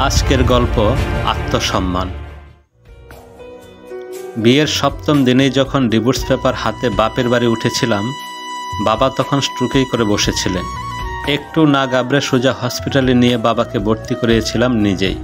আজকের গল্প আত্মসম্মান। বিয়ের সপ্তম দিনেই যখন ডিভোর্স পেপার হাতে বাপের বাড়ি উঠেছিলাম, বাবা তখন স্ট্রোকেই করে বসেছিলেন। একটু না গাবড়ে সোজা হসপিটালে নিয়ে বাবাকে ভর্তি করিয়েছিলাম নিজেই।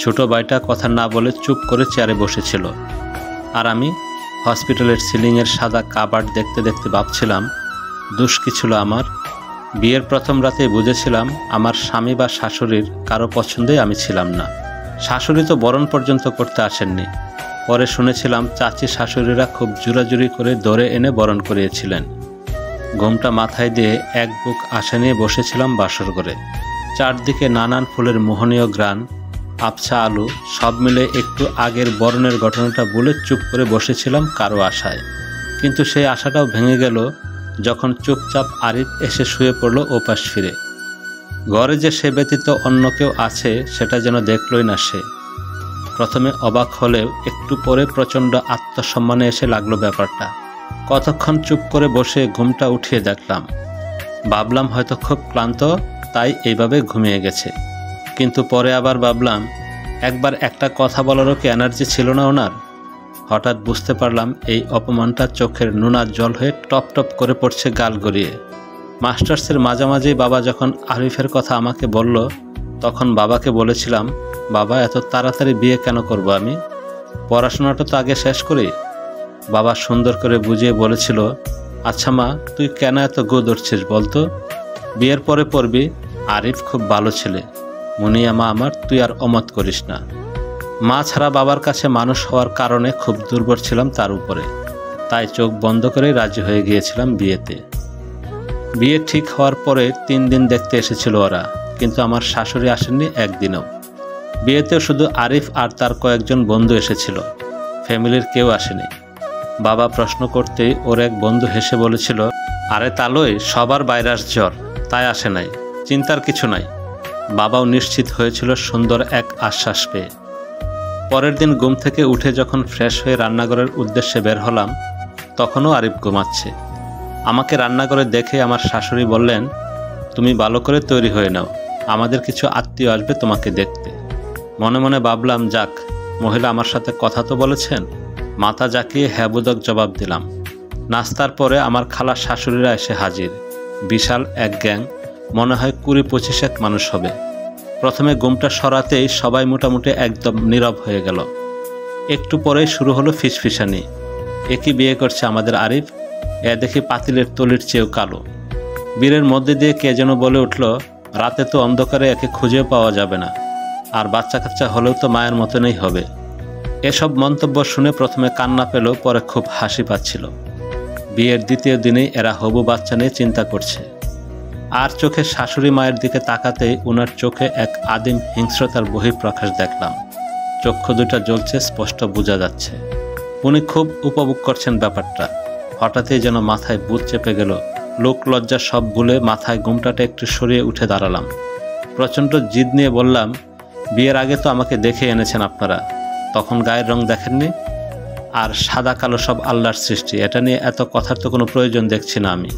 ছোট ভাইটা কথা না বলে চুপ করে চেয়ারে বসেছিল, আর আমি হসপিটালের সিলিংয়ের সাদা কাবার্ড দেখতে দেখতে ভাবছিলাম, দোষ কি ছিল আমার? বিয়ের প্রথম রাতেই বুঝেছিলাম আমার স্বামী বা শাশুড়ির কারো পছন্দেই আমি ছিলাম না। শাশুড়ি তো বরণ পর্যন্ত করতে আসেননি। পরে শুনেছিলাম চাচি শাশুড়িরা খুব জোরাজুরি করে ধরে এনে বরণ করিয়েছিলেন। ঘোমটা মাথায় দিয়ে এক বুক আশা নিয়ে বসেছিলাম বাসর ঘরে। চারদিকে নানান ফুলের মোহনীয় গ্রান, আবছা আলো, সব মিলে একটু আগের বরণের ঘটনাটা বলে চুপ করে বসেছিলাম কারো আশায়। কিন্তু সেই আশাটাও ভেঙে গেল যখন চুপচাপ আরিফ এসে শুয়ে পড়ল ওপাশ ফিরে। ঘরে যে সে ব্যতীত অন্য কেউ আছে সেটা যেন দেখলই না সে। প্রথমে অবাক হলেও একটু পরে প্রচণ্ড আত্মসম্মানে এসে লাগলো ব্যাপারটা। কতক্ষণ চুপ করে বসে ঘুমটা উঠিয়ে দেখলাম। ভাবলাম হয়তো খুব ক্লান্ত, তাই এইভাবে ঘুমিয়ে গেছে। কিন্তু পরে আবার ভাবলাম, একবার একটা কথা বলারও কি এনার্জি ছিল না ওনার? হঠাৎ বুঝতে পারলাম এই অপমানটা চোখের নোনা জল হয়ে টপ টপ করে পড়ছে গাল গড়িয়ে। মাস্টার্সের মাঝামাঝি বাবা যখন আরিফের কথা আমাকে বলল, তখন বাবাকে বলেছিলাম, বাবা এত তাড়াতাড়ি বিয়ে কেন করব আমি? পড়াশোনাটা তো আগে শেষ করি। বাবা সুন্দর করে বুঝিয়ে বলেছিল, আচ্ছা মা, তুই কেন এত গো ধরছিস বলতো? বিয়ের পরে পড়বি। আরিফ খুব ভালো ছেলে, মুনিয়া মা আমার, তুই আর অমত করিস না। মা ছাড়া বাবার কাছে মানুষ হওয়ার কারণে খুব দুর্বল ছিলাম তার উপরে, তাই চোখ বন্ধ করেই রাজি হয়ে গিয়েছিলাম বিয়েতে। বিয়ে ঠিক হওয়ার পরে 3 দিন দেখতে এসেছিল ওরা, কিন্তু আমার শাশুড়ি আসেননি একদিনও। বিয়েতেও শুধু আরিফ আর তার কয়েকজন বন্ধু এসেছিল, ফ্যামিলির কেউ আসেনি। বাবা প্রশ্ন করতেই ওর এক বন্ধু হেসে বলেছিল, আরে তালই, সবার ভাইরাস জ্বর, তাই আসে নাই, চিন্তার কিছু নাই। বাবাও নিশ্চিত হয়েছিল সুন্দর এক আশ্বাস পেয়ে। পরের দিন ঘুম থেকে উঠে যখন ফ্রেশ হয়ে রান্নাঘরের উদ্দেশ্যে বের হলাম, তখনও আরিফ ঘুমাচ্ছে। আমাকে রান্নাঘরে দেখে আমার শাশুড়ি বললেন, তুমি ভালো করে তৈরি হয়ে নাও, আমাদের কিছু আত্মীয় আসবে তোমাকে দেখতে। মনে মনে ভাবলাম, যাক, মহিলা আমার সাথে কথা তো বলেছেন। মাথা জাকিয়ে হ্যাবোদক জবাব দিলাম। নাস্তার পরে আমার খালা শাশুড়িরা এসে হাজির। বিশাল এক গ্যাং, মনে হয় 20-25 মানুষ হবে। প্রথমে ঘুমটা সরাতেই সবাই মোটামুটি একদম নীরব হয়ে গেল। একটু পরেই শুরু হলো ফিসফিসানি। একই বিয়ে করছে আমাদের আরিফ, এ দেখি পাতিলের তলির চেয়েও কালো। বীরের মধ্যে দিয়ে কে যেন বলে উঠল, রাতে তো অন্ধকারে একে খুঁজেও পাওয়া যাবে না, আর বাচ্চা কাচ্চা হলেও তো মায়ের মতনই হবে। এসব মন্তব্য শুনে প্রথমে কান্না পেল, পরে খুব হাসি পাচ্ছিল। বিয়ের দ্বিতীয় দিনেই এরা হবু বাচ্চা নিয়ে চিন্তা করছে। আর চোখে শাশুড়ি মায়ের দিকে তাকাতেই ওনার চোখে এক আদিম হিংস্রতার বহিঃপ্রকাশ দেখলাম। চক্ষু দুটা জ্বলছে, স্পষ্ট বোঝা যাচ্ছে। উনি খুব উপভোগ করছেন ব্যাপারটা। হঠাৎই যেন মাথায় বুট চেপে গেল। লোক লজ্জা সব ভুলে মাথায় ঘুমটাটা একটু সরিয়ে উঠে দাঁড়ালাম। প্রচণ্ড জিদ নিয়ে বললাম, বিয়ের আগে তো আমাকে দেখে এনেছেন আপনারা, তখন গায়ের রং দেখেননি? আর সাদা কালো সব আল্লাহর সৃষ্টি, এটা নিয়ে এত কথার তো কোনো প্রয়োজন দেখছি না আমি।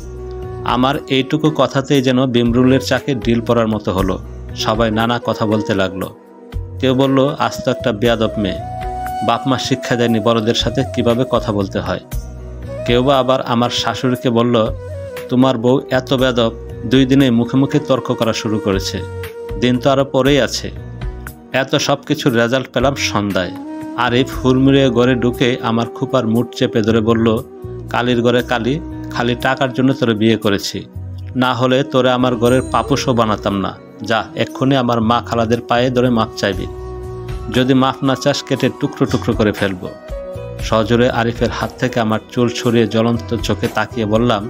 আমার এইটুকু কথাতেই যেন বিমরুলের চাকে ডিল পড়ার মতো হলো। সবাই নানা কথা বলতে লাগলো। কেউ বলল, আজ তো একটা বেয়াদব মেয়ে, বাপ মা শিক্ষা দেয়নি বড়দের সাথে কিভাবে কথা বলতে হয়। কেউ বা আবার আমার শাশুড়িকে বলল, তোমার বউ এত বেয়াদব, 2 দিনে মুখে মুখে তর্ক করা শুরু করেছে, দিন তো আরও পরেই আছে। এত সব কিছুর রেজাল্ট পেলাম সন্ধ্যায়। আরিফ হুড়মুড়িয়ে ঘরে ঢুকে আমার খুপার মুঠ চেপে ধরে বলল, কালির ঘরে কালি, খালি টাকার জন্য তোরে বিয়ে করেছি, না হলে তোরে আমার ঘরের পাপুসও বানাতাম না। যা, এক্ষুনি আমার মা খালাদের পায়ে ধরে মাপ চাইবি, যদি মাফ না চাস কেটে টুকরো টুকরো করে ফেলবো। সজোরে আরিফের হাত থেকে আমার চুল ছড়িয়ে জ্বলন্ত চোখে তাকিয়ে বললাম,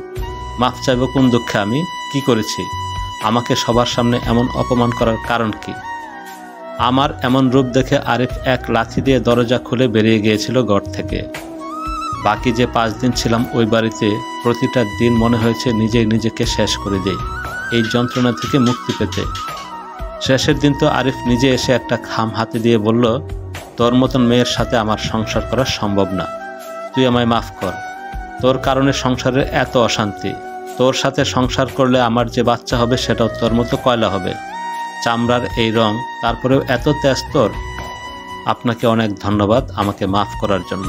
মাফ চাইব কোন দুঃখে? আমি কি করেছি? আমাকে সবার সামনে এমন অপমান করার কারণ কি? আমার এমন রূপ দেখে আরিফ এক লাথি দিয়ে দরজা খুলে বেরিয়ে গিয়েছিল ঘর থেকে। বাকি যে 5 দিন ছিলাম ওই বাড়িতে, প্রতিটা দিন মনে হয়েছে নিজেই নিজেকে শেষ করে দেই এই যন্ত্রণা থেকে মুক্তি পেতে। শেষের দিন তো আরিফ নিজে এসে একটা খাম হাতে দিয়ে বলল, তোর মতন মেয়ের সাথে আমার সংসার করা সম্ভব না, তুই আমায় মাফ কর। তোর কারণে সংসারের এত অশান্তি, তোর সাথে সংসার করলে আমার যে বাচ্চা হবে সেটাও তোর মতো কয়লা হবে। চামড়ার এই রং, তারপরেও এত তেজ তোর। আপনাকে অনেক ধন্যবাদ আমাকে মাফ করার জন্য।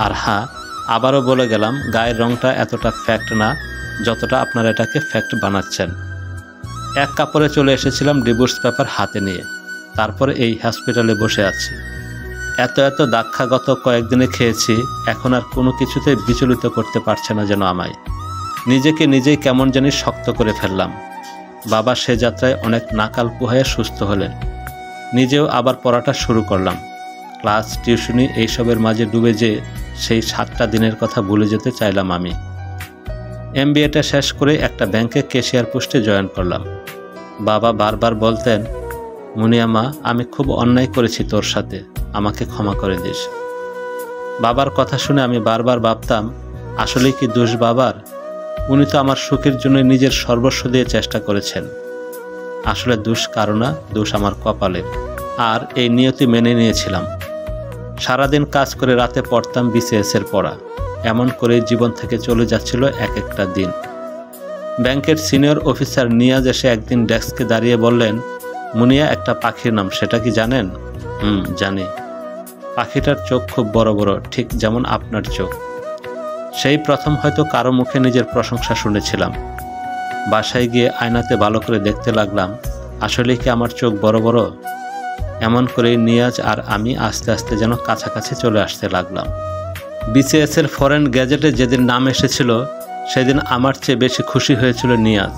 আর হ্যাঁ, আবারও বলে গেলাম, গায়ের রংটা এতটা ফ্যাক্ট না যতটা আপনারা এটাকে ফ্যাক্ট বানাচ্ছেন। এক কাপড়ে চলে এসেছিলাম ডিভোর্স পেপার হাতে নিয়ে, তারপরে এই হসপিটালে বসে আছি। এত দাক্ষা গত কয়েকদিনে খেয়েছি, এখন আর কোনো কিছুতে বিচলিত করতে পারছে না যেন আমায়। নিজেকে নিজেই কেমন জানি শক্ত করে ফেললাম। বাবা সে যাত্রায় অনেক নাকাল কুহায়ে সুস্থ হলেন। নিজেও আবার পড়াটা শুরু করলাম। ক্লাস, টিউশনি এইসবের মাঝে ডুবে যে সেই 7টা দিনের কথা ভুলে যেতে চাইলাম আমি। MBAটা শেষ করে একটা ব্যাংকে ক্যাশিয়ার পোস্টে জয়েন করলাম। বাবা বারবার বলতেন, মুনিয়া মা, আমি খুব অন্যায় করেছি তোর সাথে, আমাকে ক্ষমা করে দিস। বাবার কথা শুনে আমি বারবার ভাবতাম, আসলেই কি দোষ বাবার? উনি তো আমার সুখের জন্য নিজের সর্বস্ব দিয়ে চেষ্টা করেছেন। আসলে দোষ কারো না, দোষ আমার কপালের। আর এই নিয়তি মেনে নিয়েছিলাম। সারাদিন কাজ করে রাতে পড়তাম BCS এর পড়া। এমন করেই জীবন থেকে চলে যাচ্ছিল এক একটা দিন। ব্যাংকের সিনিয়র অফিসার নিয়াজ এসে একদিন ডেস্কে দাঁড়িয়ে বললেন, মুনিয়া, একটা পাখির নাম সেটা কি জানেন? জানি। পাখিটার চোখ খুব বড় বড়, ঠিক যেমন আপনার চোখ। সেই প্রথম হয়তো কারো মুখে নিজের প্রশংসা শুনেছিলাম। বাসায় গিয়ে আয়নাতে ভালো করে দেখতে লাগলাম, আসলে কি আমার চোখ বড় বড়? এমন করেই নিয়াজ আর আমি আস্তে আস্তে যেন কাছাকাছি চলে আসতে লাগলাম। BCS এর ফরেন গ্যাজেটে যেদিন নাম এসেছিল, সেদিন আমার চেয়ে বেশি খুশি হয়েছিল নিয়াজ।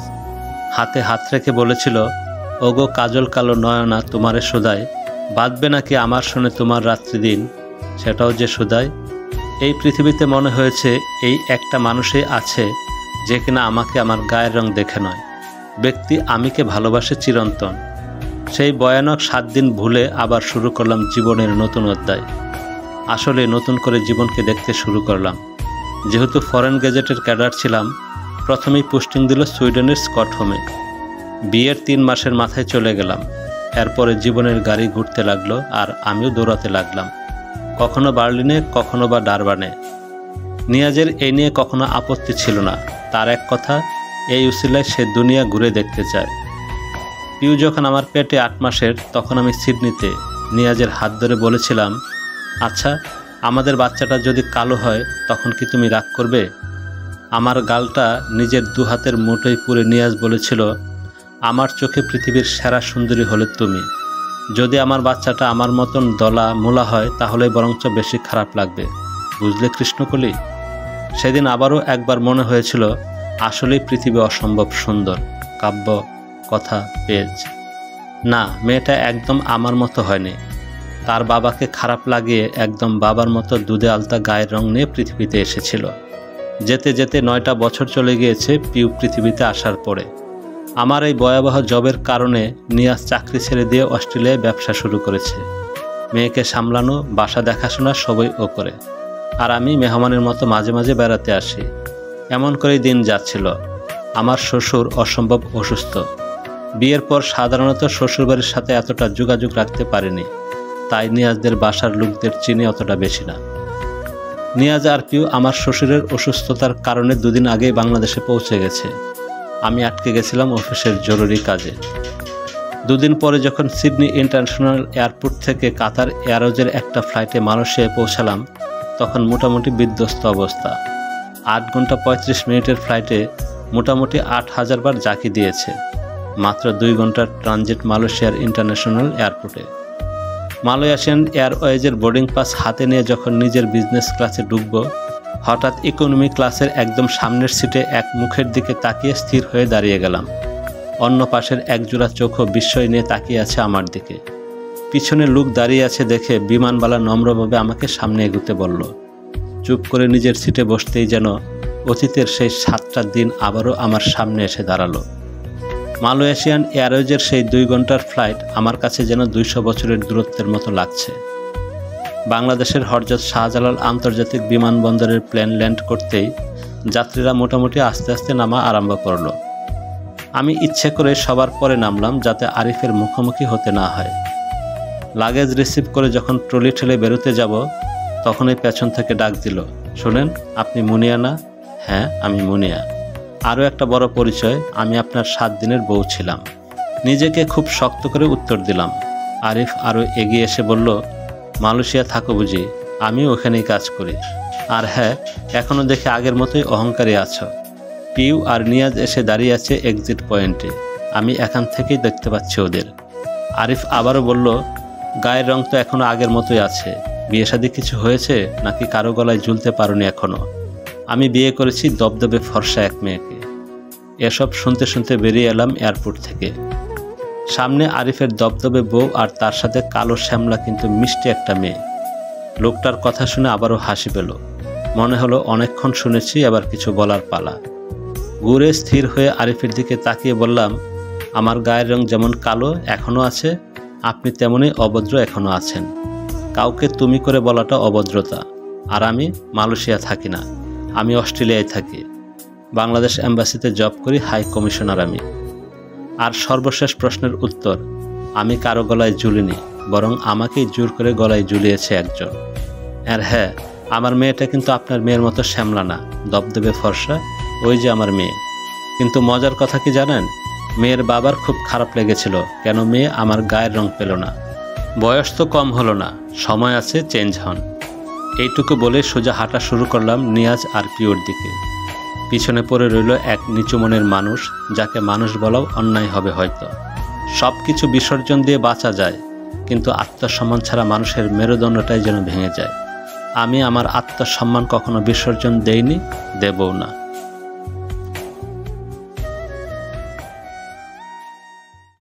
হাতে হাত রেখে বলেছিল, ওগো কাজল কালো নয়না তোমারে সুদায়, বাঁধবে নাকি আমার শুনে তোমার রাত্রি দিন, সেটাও যে সুদায়। এই পৃথিবীতে মনে হয়েছে এই একটা মানুষই আছে যে কিনা আমাকে আমার গায়ের রং দেখে নয়, ব্যক্তি আমিকে ভালোবাসে চিরন্তন। সেই ভয়ানক 7 দিন ভুলে আবার শুরু করলাম জীবনের নতুন অধ্যায়। আসলে নতুন করে জীবনকে দেখতে শুরু করলাম। যেহেতু ফরেন গ্যাজেটের ক্যাডার ছিলাম, প্রথমেই পোস্টিং দিল সুইডেনের স্কটহোমে। বিয়ের 3 মাসের মাথায় চলে গেলাম। এরপরে জীবনের গাড়ি ঘুরতে লাগলো আর আমিও দৌড়াতে লাগলাম, কখনো বার্লিনে, কখনো বা ডারবানে। নিয়াজের এই নিয়ে কখনো আপত্তি ছিল না। তার এক কথা, এই উসিলায় সে দুনিয়া ঘুরে দেখতে চায়। পিউ যখন আমার পেটে 8 মাসের, তখন আমি সিডনিতে নিয়াজের হাত ধরে বলেছিলাম, আচ্ছা, আমাদের বাচ্চাটা যদি কালো হয় তখন কি তুমি রাগ করবে? আমার গালটা নিজের 2 হাতের মুঠোয় পুরে নিয়াজ বলেছিল, আমার চোখে পৃথিবীর সেরা সুন্দরী হলে তুমি। যদি আমার বাচ্চাটা আমার মতন দলা মোলা হয় তাহলে বরঞ্চ বেশি খারাপ লাগবে, বুঝলে কৃষ্ণকলি? সেদিন আবারও একবার মনে হয়েছিল, আসলেই পৃথিবী অসম্ভব সুন্দর। কাব্য, কথা, পেজ। না, মেয়েটা একদম আমার মতো হয়নি। তার বাবাকে খারাপ লাগিয়ে একদম বাবার মতো দুধে আলতা গায়ের রং নিয়ে পৃথিবীতে এসেছিল। যেতে যেতে 9টা বছর চলে গিয়েছে পিউ পৃথিবীতে আসার পরে। আমার এই ভয়াবহ জবের কারণে নিয়াজ চাকরি ছেড়ে দিয়ে অস্ট্রেলিয়ায় ব্যবসা শুরু করেছে। মেয়েকে সামলানো, বাসা দেখাশোনা সবই ও করে। আর আমি মেহমানের মতো মাঝে মাঝে বেড়াতে আসি। এমন করেই দিন যাচ্ছিল। আমার শ্বশুর অসম্ভব অসুস্থ। বিয়ের পর সাধারণত শ্বশুরবাড়ির সাথে এতটা যোগাযোগ রাখতে পারিনি, তাই নিয়াজদের বাসার লোকদের চিনি অতটা বেশি না। নিয়াজ আর পিউ আমার শ্বশুরের অসুস্থতার কারণে 2 দিন আগেই বাংলাদেশে পৌঁছে গেছে। আমি আটকে গেছিলাম অফিসের জরুরি কাজে। 2 দিন পরে যখন সিডনি ইন্টারন্যাশনাল এয়ারপোর্ট থেকে কাতার এয়ারওয়েজের একটা ফ্লাইটে মালয়েশিয়ায় পৌঁছালাম, তখন মোটামুটি বিধ্বস্ত অবস্থা। 8 ঘন্টা 35 মিনিটের ফ্লাইটে মোটামুটি 8000 বার জাকি দিয়েছে। মাত্র 2 ঘন্টার ট্রানজিট মালয়েশিয়ার ইন্টারন্যাশনাল এয়ারপোর্টে। মালয়েশিয়ান এয়ারওয়েজের বোর্ডিং পাস হাতে নিয়ে যখন নিজের বিজনেস ক্লাসে ঢুকবো, হঠাৎ ইকোনমি ক্লাসের একদম সামনের সিটে এক মুখের দিকে তাকিয়ে স্থির হয়ে দাঁড়িয়ে গেলাম। অন্য পাশের একজোড়া চোখও বিস্ময় নিয়ে তাকিয়ে আছে আমার দিকে। পিছনে লোক দাঁড়িয়ে আছে দেখে বিমানবালা নম্রভাবে আমাকে সামনে এগুতে বলল। চুপ করে নিজের সিটে বসতেই যেন অতীতের সেই 7টা দিন আবারও আমার সামনে এসে দাঁড়ালো। মালয়েশিয়ান এয়ারওয়েজের সেই 2 ঘন্টার ফ্লাইট আমার কাছে যেন 200 বছরের দূরত্বের মতো লাগছে। বাংলাদেশের হযরত শাহজালাল আন্তর্জাতিক বিমানবন্দরের প্লেন ল্যান্ড করতেই যাত্রীরা মোটামুটি আস্তে আস্তে নামা আরম্ভ করলো। আমি ইচ্ছে করে সবার পরে নামলাম যাতে আরিফের মুখোমুখি হতে না হয়। লাগেজ রিসিভ করে যখন ট্রলি ঠেলে বেরোতে যাব, তখনই পেছন থেকে ডাক দিল, শোনেন, আপনি মুনিয়া না? হ্যাঁ, আমি মুনিয়া। আরও একটা বড় পরিচয়, আমি আপনার 7 দিনের বউ ছিলাম। নিজেকে খুব শক্ত করে উত্তর দিলাম। আরিফ আরও এগিয়ে এসে বলল, মালয়েশিয়া থাকো বুঝি? আমিও ওখানেই কাজ করি। আর হ্যাঁ, এখনও দেখে আগের মতোই অহংকারী আছো। পিউ আর নিয়াজ এসে দাঁড়িয়ে আছে এক্সিট পয়েন্টে। আমি এখান থেকেই দেখতে পাচ্ছি ওদের। আরিফ আবারও বলল, গায়ের রং তো এখনও আগের মতোই আছে। বিয়ে শাদী কিছু হয়েছে নাকি কারো গলায় ঝুলতে পারোনি এখনও? আমি বিয়ে করেছি দবদবে ফর্সা এক মেয়েকে। এসব শুনতে শুনতে বেরিয়ে এলাম এয়ারপোর্ট থেকে। সামনে আরিফের দবদবে বউ আর তার সাথে কালো শ্যামলা কিন্তু মিষ্টি একটা মেয়ে। লোকটার কথা শুনে আবারও হাসি পেল। মনে হলো অনেকক্ষণ শুনেছি, আবার কিছু বলার পালা। ঘুরে স্থির হয়ে আরিফের দিকে তাকিয়ে বললাম, আমার গায়ের রং যেমন কালো এখনও আছে, আপনি তেমনই অভদ্র এখনও আছেন। কাউকে তুমি করে বলাটা অভদ্রতা। আর আমি মালয়েশিয়া থাকি না, আমি অস্ট্রেলিয়ায় থাকি। বাংলাদেশ এম্বাসিতে জব করি, হাই কমিশনার আমি। আর সর্বশেষ প্রশ্নের উত্তর, আমি কারো গলায় ঝুলিনি, বরং আমাকেই জোর করে গলায় ঝুলিয়েছে একজন। আর হ্যাঁ, আমার মেয়েটা কিন্তু আপনার মেয়ের মতো শ্যামলা না, দবদবে ফর্সা। ওই যে আমার মেয়ে। কিন্তু মজার কথা কি জানেন? মেয়ের বাবার খুব খারাপ লেগেছিল কেন মেয়ে আমার গায়ের রং পেল না। বয়স তো কম হলো না, সময় আছে, চেঞ্জ হন। এইটুকু বলে সোজা হাঁটা শুরু করলাম নিয়াজ আর পিওর দিকে। পিছনে পড়ে রইল এক নিচু মনের মানুষ, যাকে মানুষ বলাও অন্যায় হবে হয়তো। সব কিছু বিসর্জন দিয়ে বাঁচা যায়, কিন্তু আত্মসম্মান ছাড়া মানুষের মেরুদণ্ডটাই যেন ভেঙে যায়। আমি আমার আত্মসম্মান কখনো বিসর্জন দেইনি, দেবও না।